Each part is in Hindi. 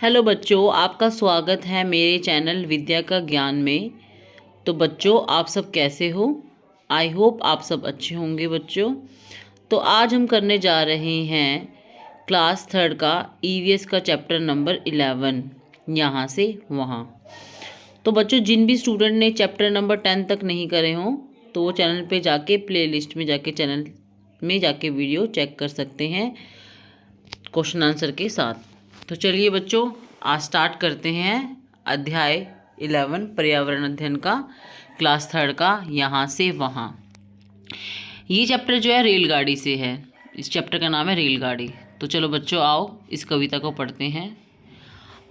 हेलो बच्चों, आपका स्वागत है मेरे चैनल विद्या का ज्ञान में। तो बच्चों, आप सब कैसे हो? आई होप आप सब अच्छे होंगे बच्चों। तो आज हम करने जा रहे हैं क्लास थर्ड का ईवीएस का चैप्टर नंबर 11, यहाँ से वहाँ। तो बच्चों, जिन भी स्टूडेंट ने चैप्टर नंबर 10 तक नहीं करे हों तो वो चैनल पे जाके प्लेलिस्ट में जाके चैनल में जाके वीडियो चेक कर सकते हैं क्वेश्चन आंसर के साथ। तो चलिए बच्चों, आज स्टार्ट करते हैं अध्याय 11 पर्यावरण अध्ययन का, क्लास थर्ड का यहाँ से वहाँ। ये चैप्टर जो है रेलगाड़ी से है। इस चैप्टर का नाम है रेलगाड़ी। तो चलो बच्चों, आओ इस कविता को पढ़ते हैं।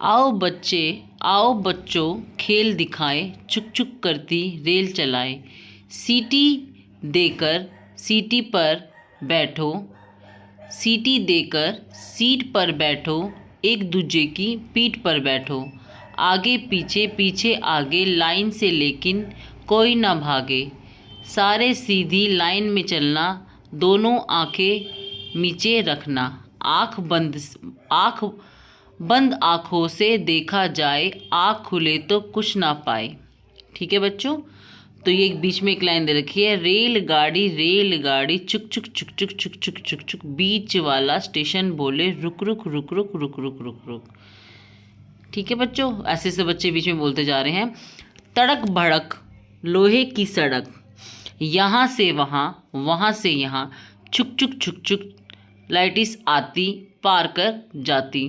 आओ बच्चों खेल दिखाए, चुक चुक करती रेल चलाए। सीटी देकर सीटी पर बैठो, सीटी देकर सीट पर बैठो, एक दूजे की पीठ पर बैठो। आगे पीछे पीछे आगे लाइन से लेकिन कोई ना भागे। सारे सीधी लाइन में चलना, दोनों आंखें नीचे रखना। आँख बंद आँखों से देखा जाए, आँख खुले तो कुछ ना पाए। ठीक है बच्चों। तो ये बीच में एक लाइन दे रखी है, रेलगाड़ी चुक चुक चुक चुक चुक चुक चुक चुक, बीच वाला स्टेशन बोले रुक रुक रुक रुक रुक रुक रुक रुक। ठीक है बच्चों, ऐसे ऐसे बच्चे बीच में बोलते जा रहे हैं। तड़क भड़क लोहे की सड़क, यहाँ से वहाँ वहाँ से यहाँ, छुक छुक छुक छुक लाइटिस आती पार कर जाती।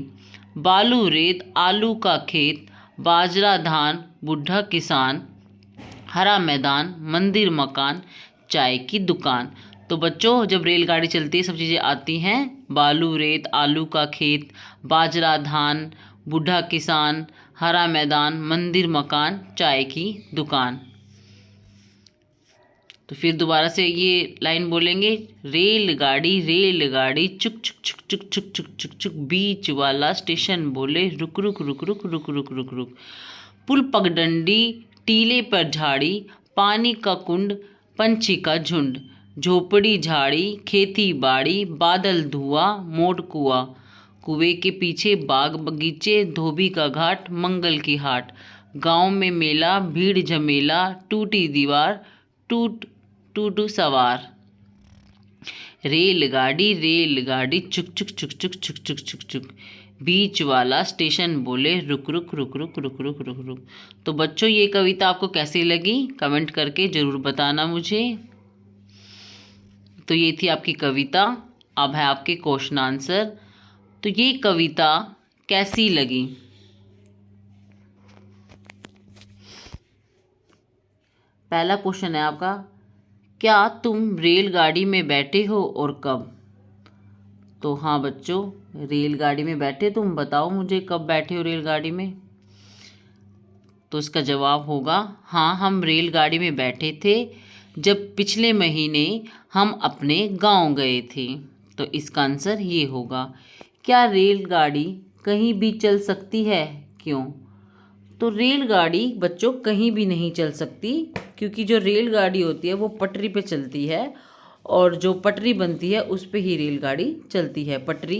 बालू रेत आलू का खेत, बाजरा धान बुढ़ा किसान, हरा मैदान मंदिर मकान, चाय की दुकान। तो बच्चों, जब रेलगाड़ी चलती है सब चीज़ें आती हैं, बालू रेत आलू का खेत, बाजरा धान बूढ़ा किसान, हरा मैदान मंदिर मकान, चाय की दुकान। तो फिर दोबारा से ये लाइन बोलेंगे, रेलगाड़ी चुक चुक चुक चुक चुक चुक चुक चुक, बीच वाला स्टेशन बोले रुक रुक रुक रुक रुक रुक रुक रुक। पुल पगडंडी टीले पर झाड़ी, पानी का कुंड पंछी का झुंड, झोपड़ी झाड़ी खेती बाड़ी, बादल धुआं मोड़ कुआं, कुएं के पीछे बाग बगीचे, धोबी का घाट मंगल की हाट, गांव में मेला भीड़ झमेला, टूटी दीवार टूट टूटू सवार। रेलगाड़ी चुक चुक चुक चुक चुक चुक चुक चुक, बीच वाला स्टेशन बोले रुक रुक रुक रुक रुक रुक रुक रुक। तो बच्चों, ये कविता आपको कैसी लगी कमेंट करके ज़रूर बताना मुझे। तो ये थी आपकी कविता। अब है आपके क्वेश्चन आंसर। तो ये कविता कैसी लगी? पहला क्वेश्चन है आपका, क्या तुम रेलगाड़ी में बैठे हो और कब? तो हाँ बच्चों, रेलगाड़ी में बैठे, तुम बताओ मुझे कब बैठे हो रेलगाड़ी में। तो इसका जवाब होगा हाँ, हम रेलगाड़ी में बैठे थे जब पिछले महीने हम अपने गांव गए थे। तो इसका आंसर ये होगा। क्या रेलगाड़ी कहीं भी चल सकती है? क्यों? तो रेलगाड़ी बच्चों कहीं भी नहीं चल सकती, क्योंकि जो रेलगाड़ी होती है वो पटरी पे चलती है, और जो पटरी बनती है उस पे ही रेलगाड़ी चलती है। पटरी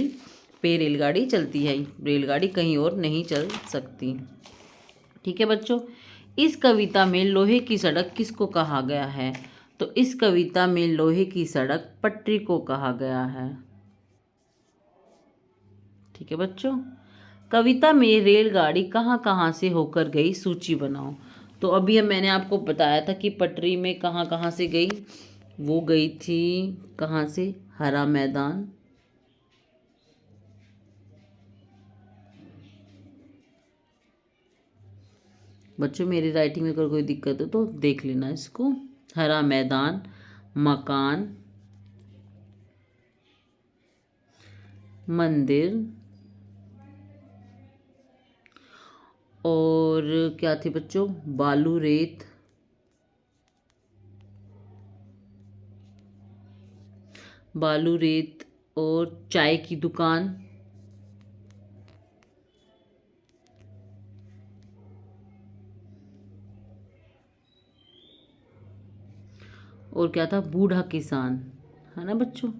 पे रेलगाड़ी चलती है, रेलगाड़ी कहीं और नहीं चल सकती। ठीक है बच्चों। इस कविता में लोहे की सड़क किसको कहा गया है? तो इस कविता में लोहे की सड़क पटरी को कहा गया है। ठीक है बच्चों। कविता में रेलगाड़ी कहाँ कहाँ से होकर गई, सूची बनाओ। तो अभी मैंने आपको बताया था कि पटरी में कहाँ कहाँ से गई। वो गई थी कहाँ से? हरा मैदान, बच्चों मेरी राइटिंग में अगर कोई दिक्कत हो तो देख लेना इसको। हरा मैदान, मकान, मंदिर, और क्या थी बच्चों? बालू रेत, और चाय की दुकान, और क्या था? बूढ़ा किसान, है ना बच्चों।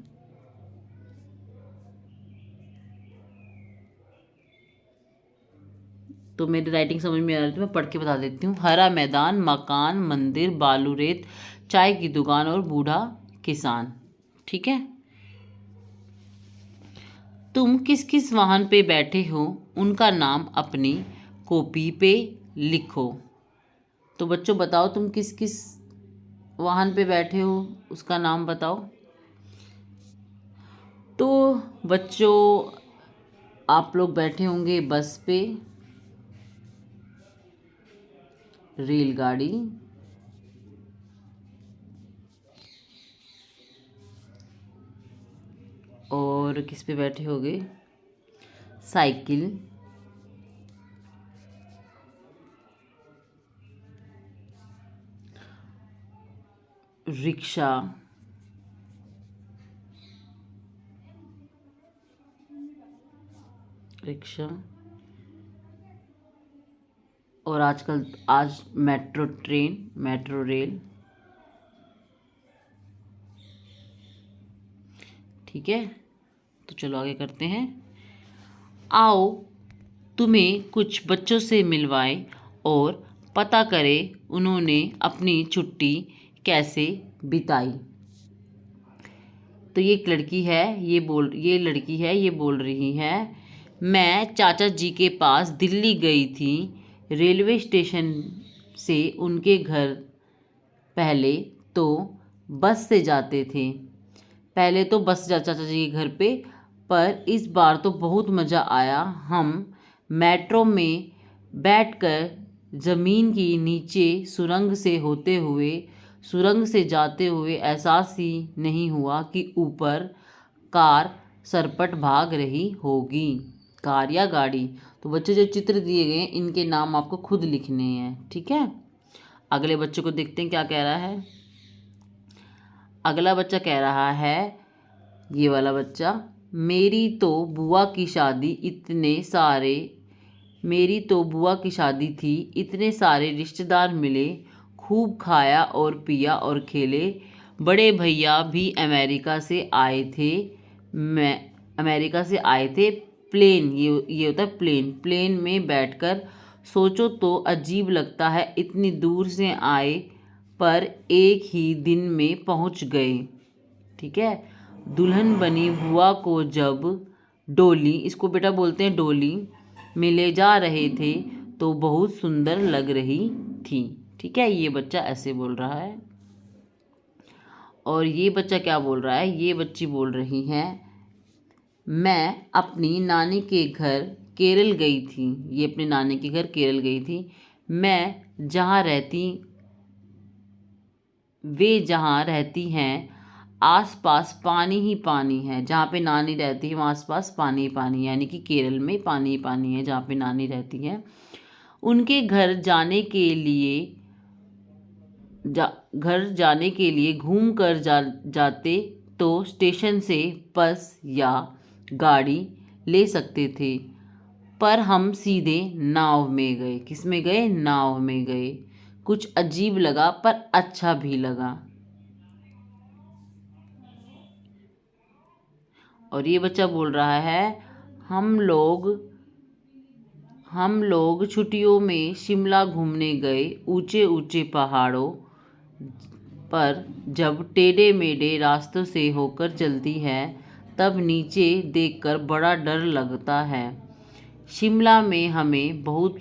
तो मेरी राइटिंग समझ में आ रही है तो मैं पढ़ के बता देती हूँ। हरा मैदान, मकान, मंदिर, बालू रेत, चाय की दुकान और बूढ़ा किसान। ठीक है। तुम किस किस वाहन पे बैठे हो, उनका नाम अपनी कॉपी पे लिखो। तो बच्चों बताओ, तुम किस किस वाहन पे बैठे हो, उसका नाम बताओ। तो बच्चों, आप लोग बैठे होंगे बस पे, रेलगाड़ी, और किस पे बैठे होगे, साइकिल, रिक्शा, रिक्शा, और आज मेट्रो ट्रेन, मेट्रो रेल। ठीक है, तो चलो आगे करते हैं। आओ तुम्हें कुछ बच्चों से मिलवाए और पता करें उन्होंने अपनी छुट्टी कैसे बिताई। तो ये एक लड़की है, ये बोल रही है, मैं चाचा जी के पास दिल्ली गई थी। रेलवे स्टेशन से उनके घर पहले तो बस से जाते थे। पहले तो बस चाचा जी के घर पे, पर इस बार तो बहुत मज़ा आया। हम मेट्रो में बैठकर ज़मीन की नीचे सुरंग से जाते हुए एहसास ही नहीं हुआ कि ऊपर कार सरपट भाग रही होगी। कार या गाड़ी। तो बच्चे जो चित्र दिए गए हैं इनके नाम आपको खुद लिखने हैं। ठीक है, अगले बच्चे को देखते हैं क्या कह रहा है। अगला बच्चा कह रहा है, ये वाला बच्चा, मेरी तो बुआ की शादी थी, इतने सारे रिश्तेदार मिले, खूब खाया और पिया और खेले। बड़े भैया भी अमेरिका से आए थे। मैं अमेरिका से आए थे। प्लेन, ये होता है प्लेन। प्लेन में बैठकर सोचो तो अजीब लगता है, इतनी दूर से आए पर एक ही दिन में पहुंच गए। ठीक है। दुल्हन बनी बुआ को जब डोली, इसको बेटा बोलते हैं डोली, में ले जा रहे थे तो बहुत सुंदर लग रही थी। ठीक है, ये बच्चा ऐसे बोल रहा है। और ये बच्चा क्या बोल रहा है, ये बच्ची बोल रही है, मैं अपनी नानी के घर केरल गई थी। ये अपने नानी के घर केरल गई थी। वे जहाँ रहती हैं आसपास पानी ही पानी है। जहाँ पे नानी रहती है वहाँ आसपास पानी ही पानी है, यानी कि केरल में पानी ही पानी है जहाँ पे नानी रहती है। उनके घर जाने के लिए घूम कर जाते तो स्टेशन से बस या गाड़ी ले सकते थे, पर हम सीधे नाव में गए। किस में गए, नाव में गए। कुछ अजीब लगा पर अच्छा भी लगा। और ये बच्चा बोल रहा है, हम लोग छुट्टियों में शिमला घूमने गए। ऊंचे ऊंचे पहाड़ों पर जब टेढ़े मेढ़े रास्तों से होकर चलती है तब नीचे देखकर बड़ा डर लगता है। शिमला में हमें बहुत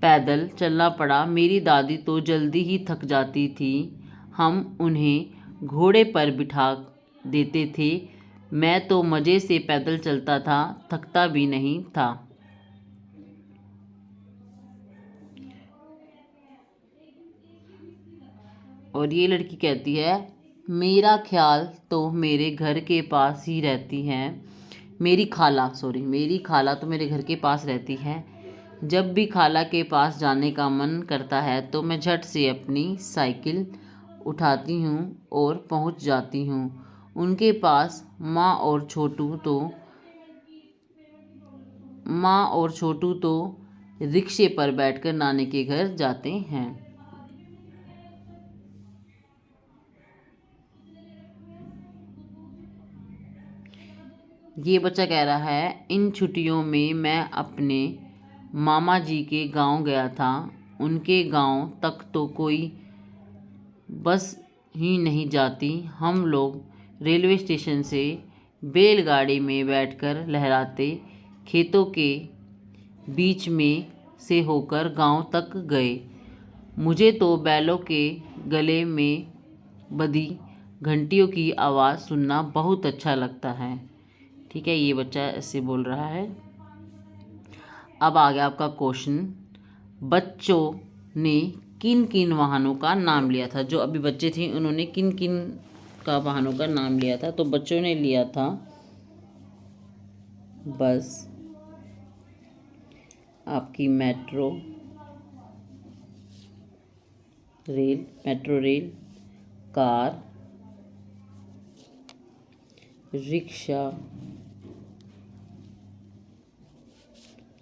पैदल चलना पड़ा। मेरी दादी तो जल्दी ही थक जाती थी। हम उन्हें घोड़े पर बिठा देते थे। मैं तो मज़े से पैदल चलता था, थकता भी नहीं था। और ये लड़की कहती है, मेरा ख्याल तो मेरे घर के पास ही रहती हैं। मेरी खाला तो मेरे घर के पास रहती है। जब भी खाला के पास जाने का मन करता है तो मैं झट से अपनी साइकिल उठाती हूँ और पहुँच जाती हूँ उनके पास। माँ और छोटू तो रिक्शे पर बैठकर नानी के घर जाते हैं। ये बच्चा कह रहा है, इन छुट्टियों में मैं अपने मामा जी के गांव गया था। उनके गांव तक तो कोई बस ही नहीं जाती। हम लोग रेलवे स्टेशन से बैलगाड़ी में बैठकर लहराते खेतों के बीच में से होकर गांव तक गए। मुझे तो बैलों के गले में बधी घंटियों की आवाज़ सुनना बहुत अच्छा लगता है। ठीक है, ये बच्चा ऐसे बोल रहा है। अब आ गया आपका क्वेश्चन, बच्चों ने किन किन वाहनों का नाम लिया था। जो अभी बच्चे थे उन्होंने किन किन का वाहनों का नाम लिया था। तो बच्चों ने लिया था बस, आपकी मेट्रो रेल, कार, रिक्शा,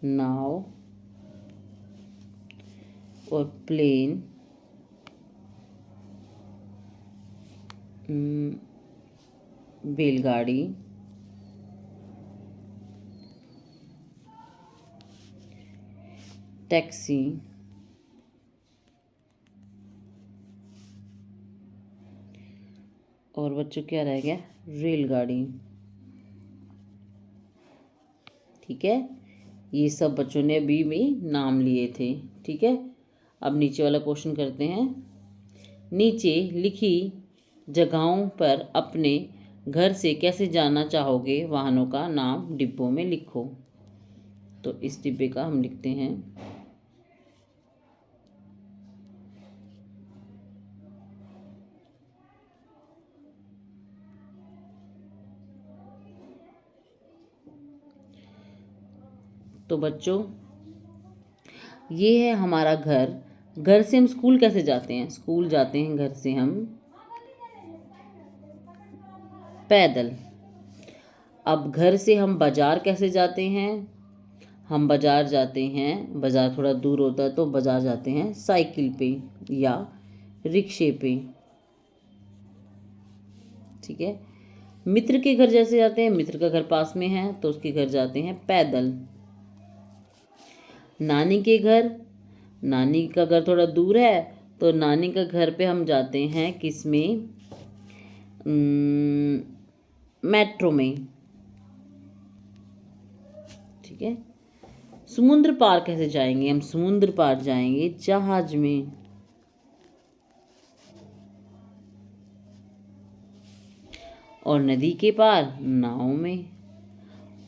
नाव और प्लेन, बैलगाड़ी, टैक्सी, और बच्चों क्या रह गया, रेलगाड़ी। ठीक है, ये सब बच्चों ने अभी भी नाम लिए थे। ठीक है, अब नीचे वाला क्वेश्चन करते हैं। नीचे लिखी जगहों पर अपने घर से कैसे जाना चाहोगे, वाहनों का नाम डिब्बों में लिखो। तो इस डिब्बे का हम लिखते हैं तो बच्चों ये है हमारा घर। घर से हम स्कूल कैसे जाते हैं, स्कूल जाते हैं घर से हम पैदल। अब घर से हम बाजार कैसे जाते हैं, हम बाजार जाते हैं, बाजार थोड़ा दूर होता है तो बाजार जाते हैं साइकिल पे या रिक्शे पे। ठीक है, मित्र के घर जैसे जाते हैं, मित्र का घर पास में है तो उसके घर जाते हैं पैदल। नानी के घर, नानी का घर थोड़ा दूर है तो नानी का घर पे हम जाते हैं किस में, मेट्रो में। ठीक है, समुद्र पार कैसे जाएंगे, हम समुद्र पार जाएंगे जहाज में। और नदी के पार नाव में।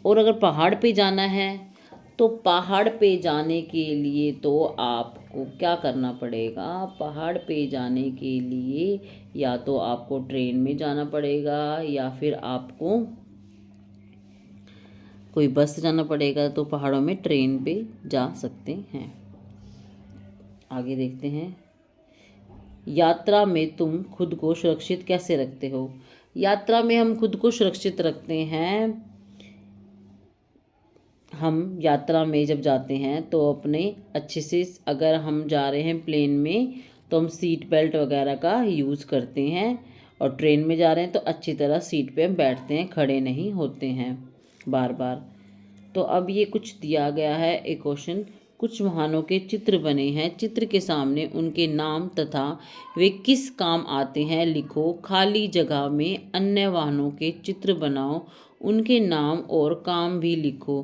और अगर पहाड़ पे जाना है तो पहाड़ पे जाने के लिए तो आपको क्या करना पड़ेगा, पहाड़ पे जाने के लिए या तो आपको ट्रेन में जाना पड़ेगा या फिर आपको कोई बस से जाना पड़ेगा। तो पहाड़ों में ट्रेन पे जा सकते हैं। आगे देखते हैं, यात्रा में तुम खुद को सुरक्षित कैसे रखते हो। यात्रा में हम खुद को सुरक्षित रखते हैं, हम यात्रा में जब जाते हैं तो अपने अच्छे से, अगर हम जा रहे हैं प्लेन में तो हम सीट बेल्ट वगैरह का यूज़ करते हैं, और ट्रेन में जा रहे हैं तो अच्छी तरह सीट पे हम बैठते हैं, खड़े नहीं होते हैं बार बार। तो अब ये कुछ दिया गया है एक क्वेश्चन, कुछ वाहनों के चित्र बने हैं, चित्र के सामने उनके नाम तथा वे किस काम आते हैं लिखो। खाली जगह में अन्य वाहनों के चित्र बनाओ, उनके नाम और काम भी लिखो।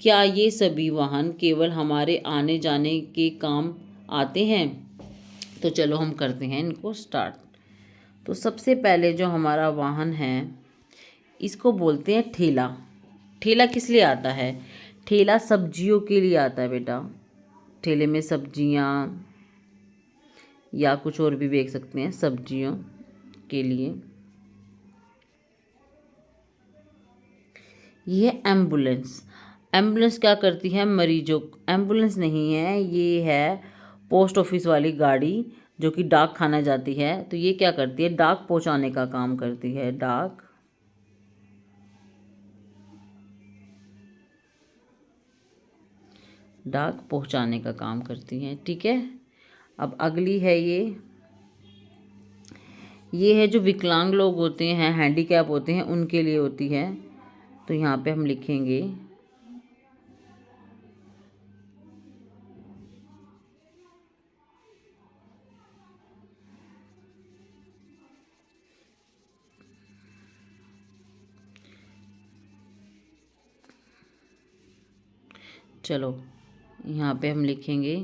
क्या ये सभी वाहन केवल हमारे आने जाने के काम आते हैं। तो चलो हम करते हैं इनको स्टार्ट। तो सबसे पहले जो हमारा वाहन है इसको बोलते हैं ठेला। ठेला किस लिए आता है, ठेला सब्जियों के लिए आता है बेटा। ठेले में सब्जियां या कुछ और भी बेच सकते हैं सब्जियों के लिए। ये एम्बुलेंस, एम्बुलेंस क्या करती है, मरीजों, एम्बुलेंस नहीं है, ये है पोस्ट ऑफिस वाली गाड़ी जो कि डाक खाना जाती है। तो ये क्या करती है, डाक पहुंचाने का काम करती है, डाक पहुंचाने का काम करती हैं। ठीक है, अब अगली है ये है जो विकलांग लोग होते हैं, हैंडीकैप होते हैं, उनके लिए होती है। तो यहाँ पे हम लिखेंगे चलो यहाँ पे हम लिखेंगे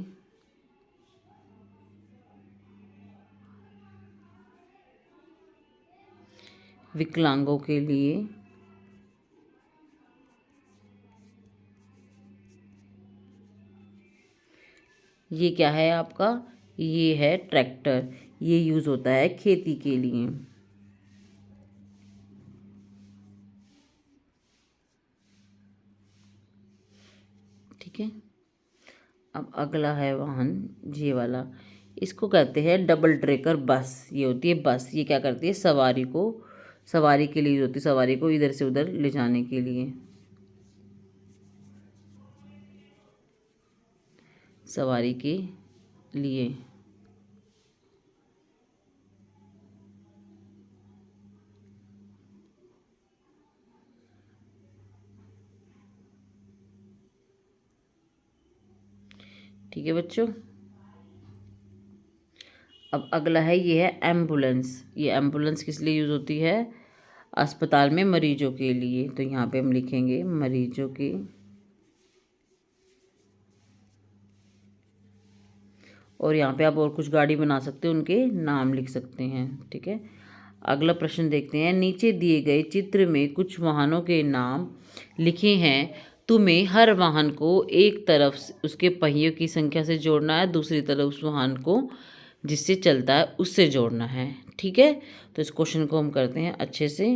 विकलांगों के लिए ये क्या है आपका, ये है ट्रैक्टर। ये यूज़ होता है खेती के लिए। ठीक है। अब अगला है वाहन, ये वाला, इसको कहते हैं डबल ट्रेकर बस। ये होती है बस। ये क्या करती है, सवारी के लिए होती है, सवारी को इधर से उधर ले जाने के लिए, सवारी के लिए। ठीक है बच्चों। अब अगला है, ये है एम्बुलेंस। ये एम्बुलेंस किस लिए यूज़ होती है, अस्पताल में मरीजों के लिए। तो यहाँ पे हम लिखेंगे मरीजों के, और यहाँ पे आप और कुछ गाड़ी बना सकते हो, उनके नाम लिख सकते हैं। ठीक है। अगला प्रश्न देखते हैं, नीचे दिए गए चित्र में कुछ वाहनों के नाम लिखे हैं। तुम्हें हर वाहन को एक तरफ उसके पहियों की संख्या से जोड़ना है, दूसरी तरफ उस वाहन को जिससे चलता है उससे जोड़ना है। ठीक है। तो इस क्वेश्चन को हम करते हैं अच्छे से।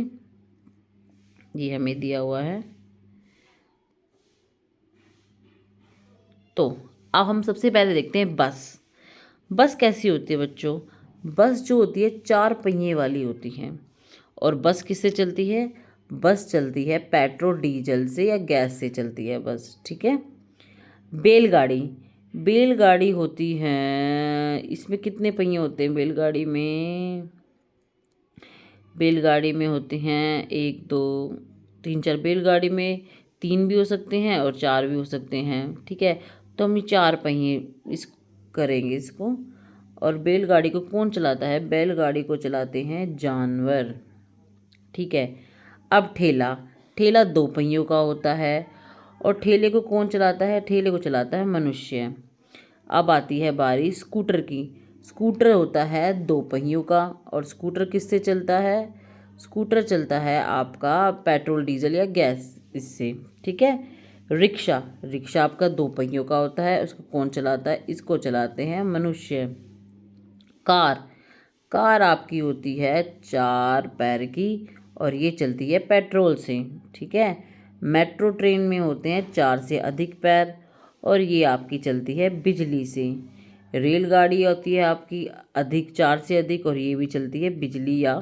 ये हमें दिया हुआ है। तो अब हम सबसे पहले देखते हैं बस। बस कैसी होती है बच्चों, बस जो होती है 4 पहिए वाली होती है। और बस किससे चलती है, बस चलती है पेट्रोल डीजल से या गैस से चलती है बस। ठीक है। बैलगाड़ी, बैलगाड़ी होती है, इसमें कितने पहिए होते हैं बैलगाड़ी में, बैलगाड़ी में होते हैं 1 2 3 4। बैलगाड़ी में 3 भी हो सकते हैं और 4 भी हो सकते हैं। ठीक है। तो हम ये 4 पहिए इस करेंगे इसको। और बैलगाड़ी को कौन चलाता है, बैलगाड़ी को चलाते हैं जानवर। ठीक है। अब ठेला, ठेला 2 पहियों का होता है। और ठेले को कौन चलाता है, ठेले को चलाता है मनुष्य। अब आती है बारी स्कूटर की। स्कूटर होता है 2 पहियों का। और स्कूटर किससे चलता है, स्कूटर चलता है आपका पेट्रोल डीजल या गैस इससे। ठीक है। रिक्शा, रिक्शा आपका 2 पहियों का होता है, उसको कौन चलाता है, इसको चलाते हैं मनुष्य। कार, कार आपकी होती है 4 पैर की और ये चलती है पेट्रोल से। ठीक है। मेट्रो ट्रेन में होते हैं 4 से अधिक पैर और ये आपकी चलती है बिजली से। रेलगाड़ी होती है आपकी अधिक, 4 से अधिक, और ये भी चलती है बिजली या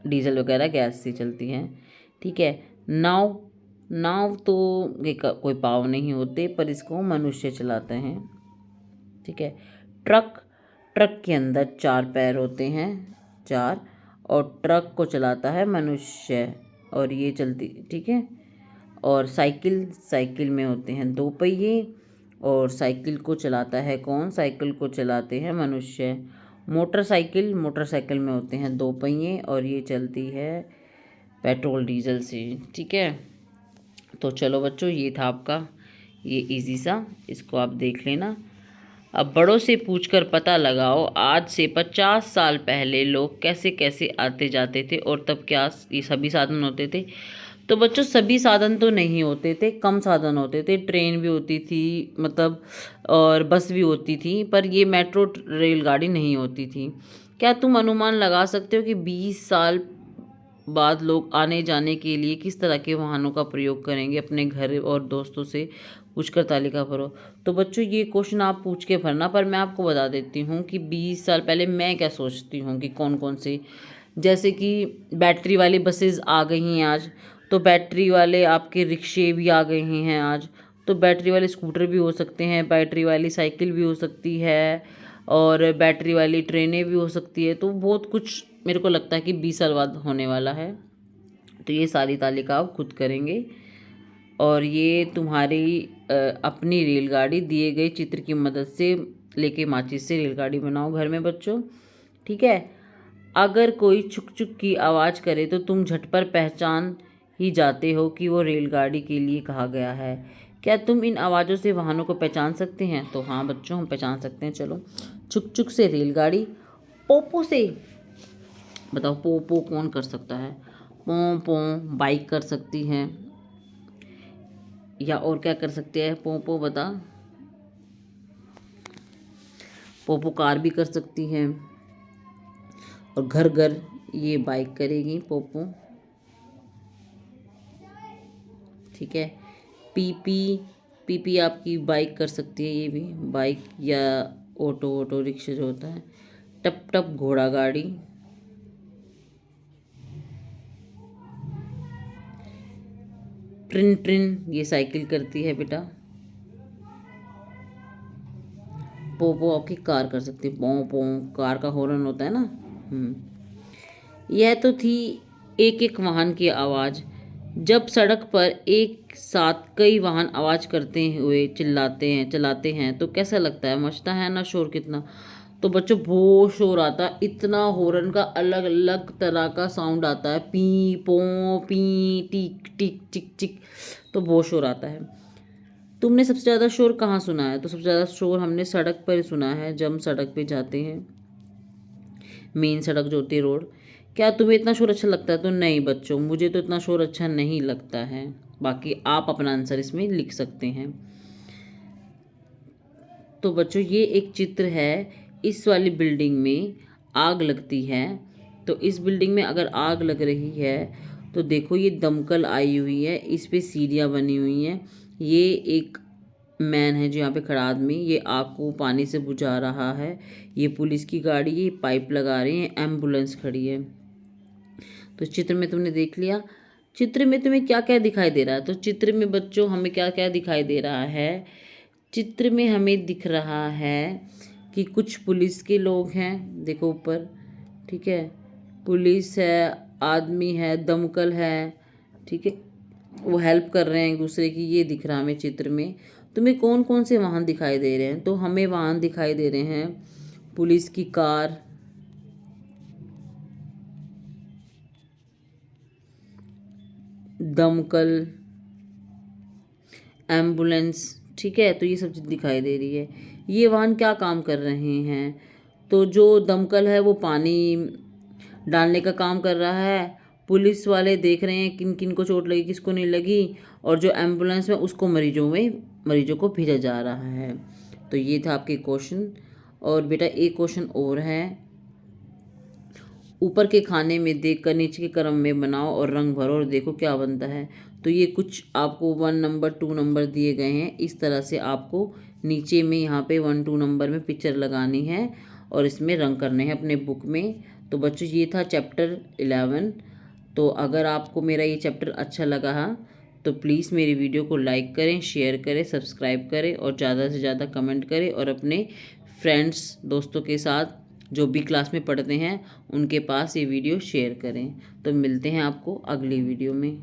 डीजल वगैरह गैस से चलती हैं। ठीक है। नाव, नाव तो ये कोई पाव नहीं होते पर इसको मनुष्य चलाते हैं। ठीक है। ट्रक, ट्रक के अंदर 4 पैर होते हैं, 4, और ट्रक को चलाता है मनुष्य और ये चलती। ठीक है। और साइकिल, साइकिल में होते हैं 2 पहिए और साइकिल को चलाता है कौन, साइकिल को चलाते हैं मनुष्य। मोटरसाइकिल, मोटरसाइकिल में होते हैं 2 पहिए और ये चलती है पेट्रोल डीजल से। ठीक है। तो चलो बच्चों, ये था आपका ये इजी सा, इसको आप देख लेना। अब बड़ों से पूछकर पता लगाओ, आज से 50 साल पहले लोग कैसे कैसे आते जाते थे और तब क्या ये सभी साधन होते थे। तो बच्चों सभी साधन तो नहीं होते थे, कम साधन होते थे। ट्रेन भी होती थी मतलब, और बस भी होती थी, पर ये मेट्रो रेलगाड़ी नहीं होती थी। क्या तुम अनुमान लगा सकते हो कि 20 साल बाद लोग आने जाने के लिए किस तरह के वाहनों का प्रयोग करेंगे, अपने घर और दोस्तों से पूछकर तालिका भरो। तो बच्चों ये क्वेश्चन आप पूछ के भरना, पर मैं आपको बता देती हूँ कि 20 साल पहले मैं क्या सोचती हूँ कि कौन कौन से, जैसे कि बैटरी वाली बसेस आ गई हैं आज, तो बैटरी वाले आपके रिक्शे भी आ गए हैं आज। तो बैटरी वाले स्कूटर भी हो सकते हैं, बैटरी वाली साइकिल भी हो सकती है, और बैटरी वाली ट्रेनें भी हो सकती है। तो बहुत कुछ मेरे को लगता है कि 20 साल बाद होने वाला है। तो ये सारी तालिका आप खुद करेंगे और ये तुम्हारी अपनी रेलगाड़ी दिए गए चित्र की मदद से लेके माचिस से रेलगाड़ी बनाओ घर में बच्चों। ठीक है। अगर कोई छुक छुक की आवाज़ करे तो तुम झट पर पहचान ही जाते हो कि वो रेलगाड़ी के लिए कहा गया है। क्या तुम इन आवाज़ों से वाहनों को पहचान सकते हैं? तो हाँ बच्चों, हम पहचान सकते हैं। चलो, चुक चुक से रेलगाड़ी, पोपो से बताओ, पोपो कौन कर सकता है? पों पों बाइक कर सकती है, या और क्या कर सकती है? पोपो बता। पोपो कार भी कर सकती है, और घर घर ये बाइक करेगी पोपो। ठीक है। पीपी, पीपी आपकी बाइक कर सकती है, ये भी बाइक या ऑटो रिक्शा जो होता है। टप टप घोड़ा गाड़ी। ट्रिन ट्रिन ये साइकिल करती है बेटा। पोपो आपकी कार कर सकती है, पों पों कार का हॉर्न होता है ना। यह तो थी एक एक वाहन की आवाज़। जब सड़क पर एक साथ कई वाहन आवाज़ करते हुए चलाते हैं तो कैसा लगता है? मचता है ना शोर कितना। तो बच्चों बहुत शोर आता है, इतना हॉर्न का अलग अलग तरह का साउंड आता है, पी पों पी टिक टिक टिक टिक, तो बहुत शोर आता है। तुमने सबसे ज़्यादा शोर कहाँ सुना है? तो सबसे ज़्यादा शोर हमने सड़क पर सुना है, जब हम सड़क पे जाते हैं, मेन सड़क जो होती है, रोड। क्या तुम्हें इतना शोर अच्छा लगता है? तो नहीं बच्चों, मुझे तो इतना शोर अच्छा नहीं लगता है। बाकी आप अपना आंसर इसमें लिख सकते हैं। तो बच्चों ये एक चित्र है, इस वाली बिल्डिंग में आग लगती है। तो इस बिल्डिंग में अगर आग लग रही है तो देखो ये दमकल आई हुई है, इस पे सीढ़ियाँ बनी हुई हैं। ये एक मैन है जो यहाँ पे खड़ा आदमी, ये आग को पानी से बुझा रहा है। ये पुलिस की गाड़ी, ये पाइप लगा रहे हैं, एम्बुलेंस खड़ी है। तो चित्र में तुमने देख लिया। चित्र में तुम्हें क्या क्या दिखाई दे रहा है? तो चित्र में बच्चों हमें क्या क्या दिखाई दे रहा है? चित्र में हमें दिख रहा है कि कुछ पुलिस के लोग हैं, देखो ऊपर, ठीक है, पुलिस है, आदमी है, दमकल है, ठीक है, वो हेल्प कर रहे हैं एक दूसरे की, ये दिख रहा है हमें चित्र में। तुम्हें कौन कौन से वाहन दिखाई दे रहे हैं? तो हमें वाहन दिखाई दे रहे हैं, पुलिस की कार, दमकल, एम्बुलेंस, ठीक है, तो ये सब चीज़ दिखाई दे रही है। ये वाहन क्या काम कर रहे हैं? तो जो दमकल है वो पानी डालने का काम कर रहा है, पुलिस वाले देख रहे हैं किन किन को चोट लगी, किसको नहीं लगी, और जो एम्बुलेंस में उसको मरीजों को भेजा जा रहा है। तो ये था आपके क्वेश्चन। और बेटा एक क्वेश्चन और है, ऊपर के खाने में देखकर नीचे के क्रम में बनाओ और रंग भरो और देखो क्या बनता है। तो ये कुछ आपको 1 नंबर 2 नंबर दिए गए हैं, इस तरह से आपको नीचे में यहाँ पे 1 2 नंबर में पिक्चर लगानी है और इसमें रंग करने हैं अपने बुक में। तो बच्चों ये था चैप्टर 11। तो अगर आपको मेरा ये चैप्टर अच्छा लगा तो प्लीज़ मेरी वीडियो को लाइक करें, शेयर करें, सब्सक्राइब करें और ज़्यादा से ज़्यादा कमेंट करें, और अपने फ्रेंड्स दोस्तों के साथ जो भी क्लास में पढ़ते हैं उनके पास ये वीडियो शेयर करें। तो मिलते हैं आपको अगली वीडियो में।